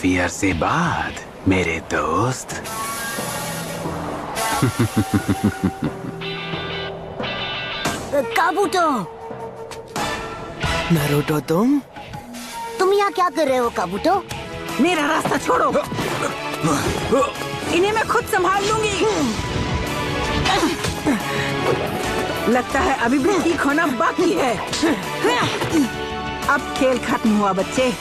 काफी अरसे बाद मेरे दोस्त। काबूतो। नारुतो तुम यहाँ क्या कर रहे हो काबूतो? मेरा रास्ता छोड़ो। इन्हें मैं खुद संभाल लूंगी। लगता है अभी भी ठीक होना बाकी है। अब खेल खत्म हुआ बच्चे।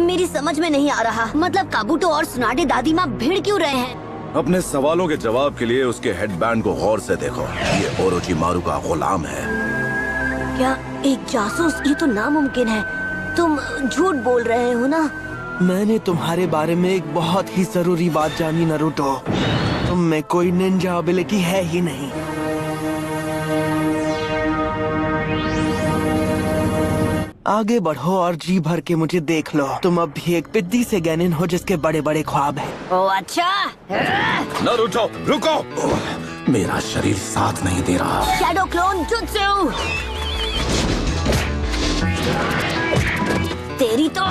मेरी समझ में नहीं आ रहा, मतलब काबूतो और सुनाडे दादी माँ भिड़ क्यों रहे हैं? अपने सवालों के जवाब के लिए उसके हेडबैंड को गौर से देखो। ये ओरोचिमारू का गुलाम है। क्या एक जासूस? ये तो नामुमकिन है। तुम झूठ बोल रहे हो ना? मैंने तुम्हारे बारे में एक बहुत ही जरूरी बात जानी नारुतो। तुम में कोई निंजा एबिलिटी है ही नहीं। आगे बढ़ो और जी भर के मुझे देख लो। तुम अब भी एक पिद्दी से गैनिन हो जिसके बड़े बड़े ख्वाब हैं। ओ अच्छा। नारुतो रुको, मेरा शरीर साथ नहीं दे रहा। Shadow clone jutsu. तेरी तो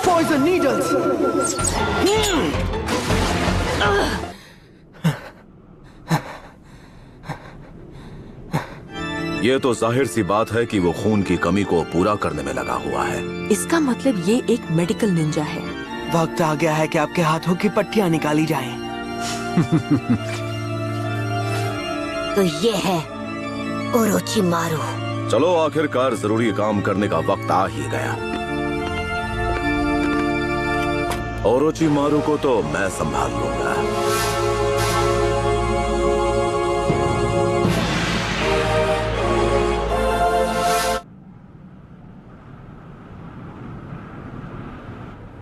Poison needles। ये तो जाहिर सी बात है कि वो खून की कमी को पूरा करने में लगा हुआ है। इसका मतलब ये एक मेडिकल निंजा है। वक्त आ गया है कि आपके हाथों की पट्टियां निकाली जाएं। तो ये है ओरोचिमारू। चलो आखिरकार जरूरी काम करने का वक्त आ ही गया। ओरोचिमारू को तो मैं संभाल लूंगा।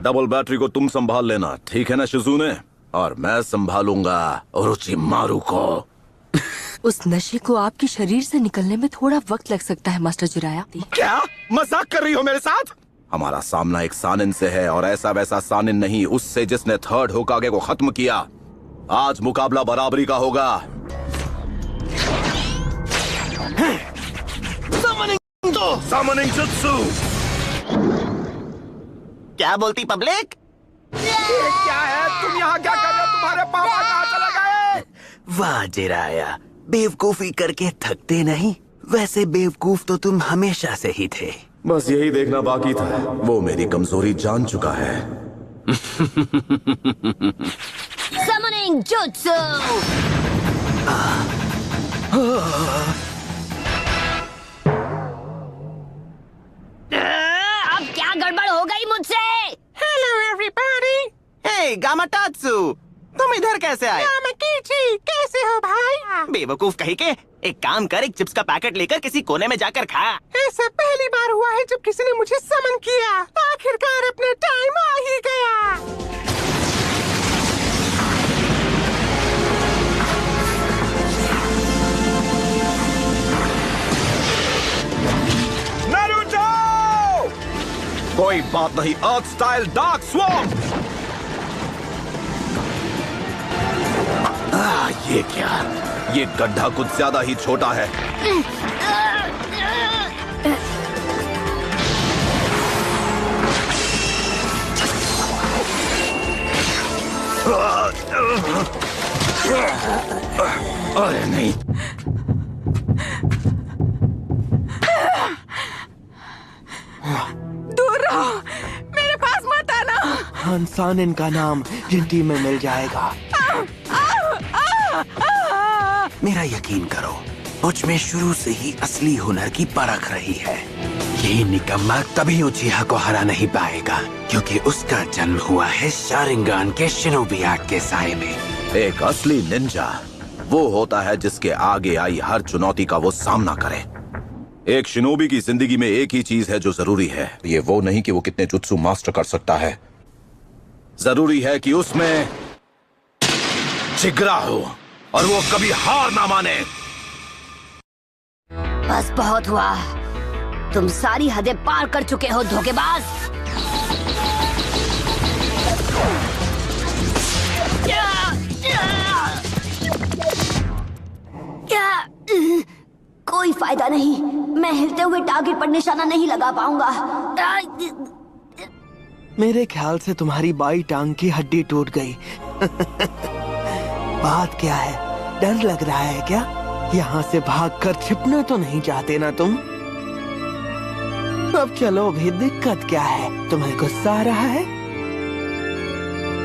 डबल बैटरी को तुम संभाल लेना, ठीक है ना शिजुने? और मैं संभालूंगा ओरोचिमारू को। उस नशे को आपके शरीर से निकलने में थोड़ा वक्त लग सकता है मास्टर जिराया। क्या मजाक कर रही हो मेरे साथ? हमारा सामना एक सानिन से है, और ऐसा वैसा सानिन नहीं, उससे जिसने थर्ड होकागे को खत्म किया। आज मुकाबला बराबरी का होगा। Summoning jutsu। क्या बोलती पब्लिक? ये क्या है? तुम यहाँ क्या कर रहे हो? तुम्हारे पापा कहाँ चले गए? वाह जिराया, बेवकूफी करके थकते नहीं। वैसे बेवकूफ तो तुम हमेशा से ही थे। बस यही देखना बाकी था। वो मेरी कमजोरी जान चुका है। Summoning jutsu। अब क्या गड़बड़ हो गई मुझसे? Hello everybody. हे गामाटात्सु, तुम इधर कैसे आए? गामाकीची, कैसे हो भाई? बेवकूफ कहीं के। एक काम कर, एक चिप्स का पैकेट लेकर किसी कोने में जाकर खा। ऐसा पहली बार हुआ है जब किसी ने मुझे समन किया। आखिरकार अपना टाइम आ ही गया। नारुतो! कोई बात नहीं, अर्थ स्टाइल डार्क स्वॉर्म। ये क्या? ये गड्ढा कुछ ज्यादा ही छोटा है। अरे नहीं। दूर रहो, मेरे पास मत आना। हंसान इनका नाम जिंटी में मिल जाएगा। मेरा यकीन करो, मुझ में शुरू से ही असली हुनर की परख रही है। ये निकम्मा कभी उचिहा को हरा नहीं पाएगा, क्योंकि उसका जन्म हुआ है शारिंगान के शिनोबी आर्ट के साए में। एक असली निंजा वो होता है जिसके आगे आई हर चुनौती का वो सामना करे। एक शिनोबी की जिंदगी में एक ही चीज है जो जरूरी है। ये वो नहीं कि वो कितने जुत्सु मास्टर कर सकता है, जरूरी है कि उसमें जिगरा हो और वो कभी हार ना माने। बस बहुत हुआ, तुम सारी हदें पार कर चुके हो धोखेबाज। फायदा नहीं। मैं हिलते हुए टारगेट पर निशाना नहीं लगा पाऊंगा। मेरे ख्याल से तुम्हारी बाई टांग की हड्डी टूट गई। बात क्या है, डर लग रहा है क्या? यहाँ से भागकर छिपना तो नहीं चाहते ना तुम? अब चलो भी, दिक्कत क्या है? तुम्हें गुस्सा आ रहा है?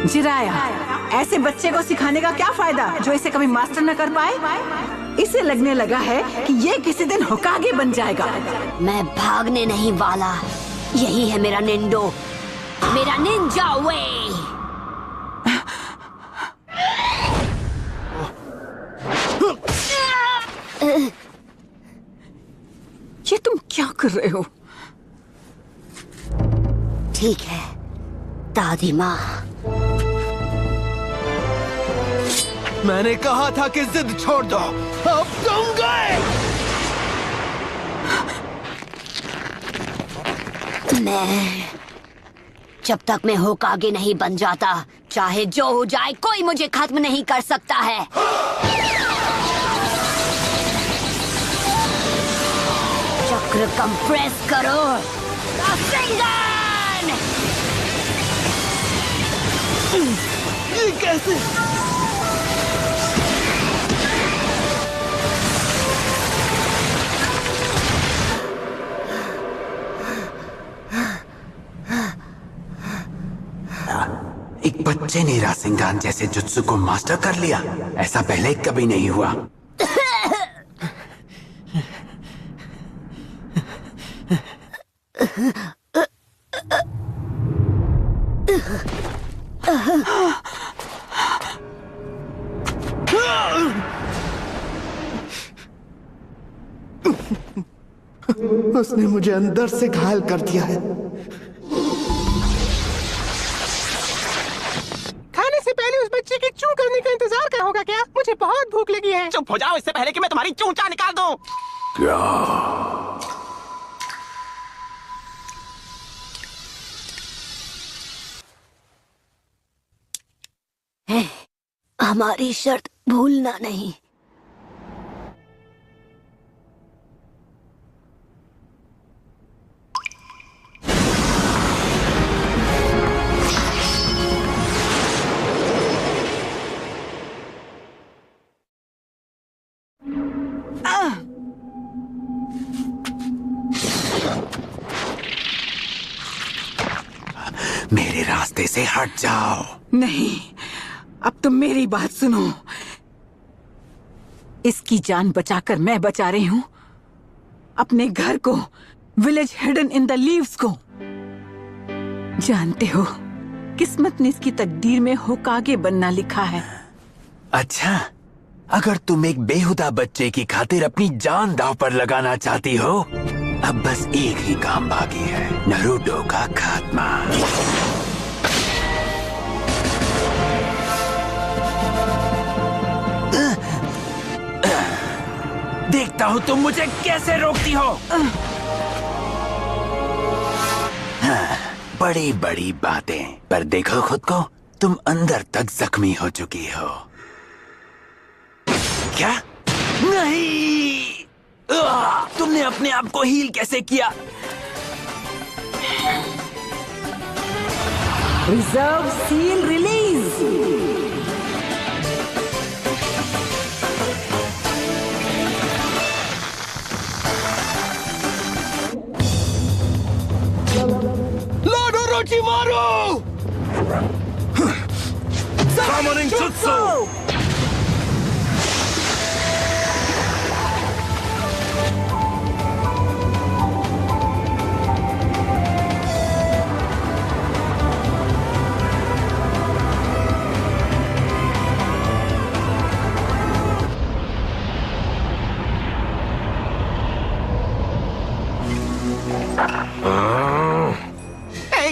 जिराया, ऐसे बच्चे को सिखाने का क्या फायदा जो इसे कभी मास्टर न कर पाए? इसे लगने लगा है कि ये किसी दिन होकागे बन जाएगा। मैं भागने नहीं वाला। यही है मेरा निंडो, मेरा निंजा वे। ये तुम क्या कर रहे हो? ठीक है दादी माँ। मैंने कहा था कि जिद छोड़ दो। अब तुम गए। जब तक मैं होकागे नहीं बन जाता, चाहे जो हो जाए, कोई मुझे खत्म नहीं कर सकता है। चक्र कंप्रेस करो। रासेंगन! ये कैसे? एक बच्चे ने रासेंगान जैसे जुत्सु को मास्टर कर लिया। ऐसा पहले कभी नहीं हुआ। उसने मुझे अंदर से घायल कर दिया है। खाने से पहले उस बच्चे की चूं करने का इंतजार क्या होगा क्या? मुझे बहुत भूख लगी है। चुप हो जाओ इससे पहले कि मैं तुम्हारी चूंचा निकाल दूं। क्या? हमारी शर्त भूलना नहीं। मेरे रास्ते से हट जाओ। नहीं, अब तुम मेरी बात सुनो। इसकी जान बचाकर मैं बचा रही हूँ अपने घर को, village hidden in the leaves को। जानते हो, किस्मत ने इसकी तकदीर में होकागे बनना लिखा है। अच्छा, अगर तुम एक बेहुदा बच्चे की खातिर अपनी जान दांव पर लगाना चाहती हो, अब बस एक ही काम बाकी है, नारुतो का खात्मा। देखता हूँ तुम मुझे कैसे रोकती हो। हाँ, बड़ी बड़ी बातें, पर देखो खुद को, तुम अंदर तक जख्मी हो चुकी हो। क्या? नहीं! तुमने अपने आप को हील कैसे किया? Reserve seal release. Lord Orochimaru! Summoning Jutsu!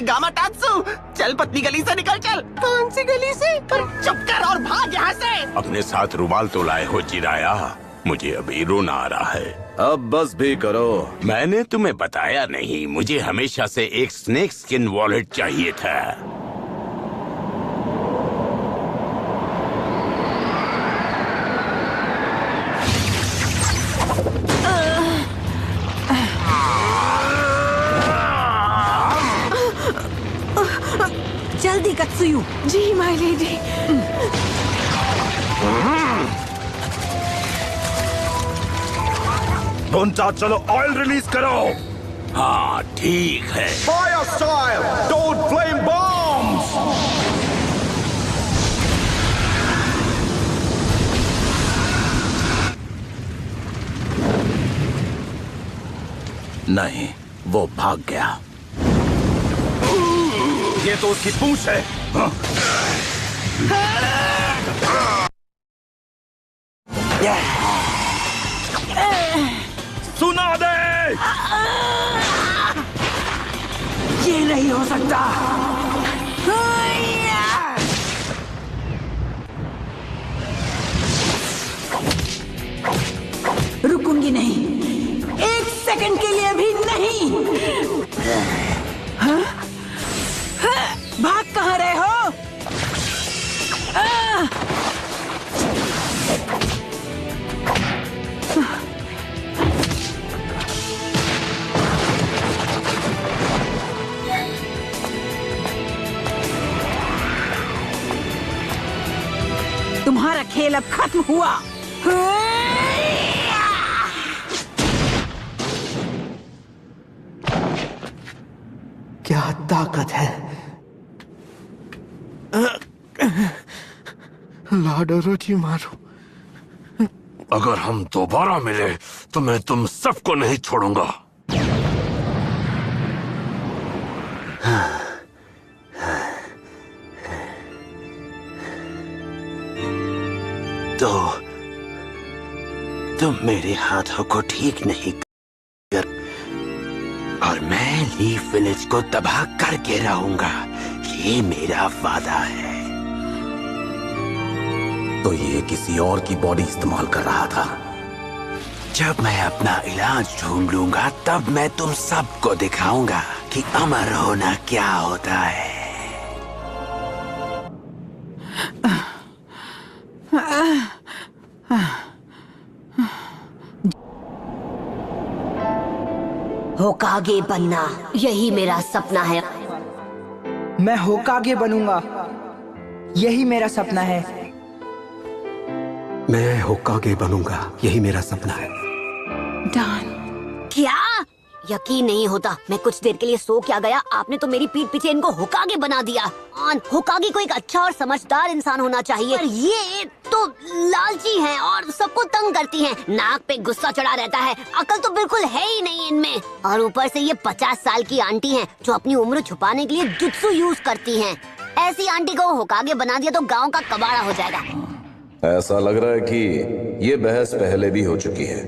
गामाटात्सु, चल पतली गली से निकल चल। कौन सी गली से? चुप कर और भाग यहाँ से। अपने साथ रुमाल तो लाए हो जिराया, मुझे अभी रोना आ रहा है। अब बस भी करो। मैंने तुम्हें बताया नहीं, मुझे हमेशा से एक स्नेक स्किन वॉलेट चाहिए था। जल्दी कत्सुयु। जी माय लेडी। ढोंचा चलो, ऑयल रिलीज करो। हाँ ठीक है। Fire style, don't flame bombs. नहीं, वो भाग गया। ये तो उसकी पूंछ है। हाँ? सुना दे। ये नहीं हो सकता। रुकूंगी नहीं, एक सेकंड के लिए भी नहीं। हाँ? हाँ? भाग कहाँ रहे हो? तुम्हारा खेल अब खत्म हुआ। क्या ताकत है। लॉर्ड ओरोचिमारू, अगर हम दोबारा मिले तो मैं तुम सबको नहीं छोड़ूंगा। तो तुम मेरे हाथों को ठीक नहीं कर, और मैं लीफ विलेज को तबाह करके रहूंगा। ये मेरा वादा है। तो ये किसी और की बॉडी इस्तेमाल कर रहा था। जब मैं अपना इलाज ढूंढ लूंगा तब मैं तुम सबको दिखाऊंगा कि अमर होना क्या होता है। होकागे बनना, यही मेरा सपना है। मैं होकागे बनूंगा, यही मेरा सपना है। मैं होकागे बनूंगा, यही मेरा सपना है। डॉन, क्या? यकीन नहीं होता, मैं कुछ देर के लिए सो क्या गया। आपने तो मेरी पीठ पीछे इनको होकागे बना दिया। होकागे को एक अच्छा और समझदार इंसान होना चाहिए, और ये तो लालची हैं और सबको तंग करती हैं। नाक पे गुस्सा चढ़ा रहता है, अकल तो बिल्कुल है ही नहीं इनमें। और ऊपर से ये 50 साल की आंटी हैं जो अपनी उम्र छुपाने के लिए जुत्सु यूज करती हैं। ऐसी आंटी को होकागे बना दिया तो गाँव का कबाड़ा हो जाएगा। ऐसा लग रहा है कि ये बहस पहले भी हो चुकी है।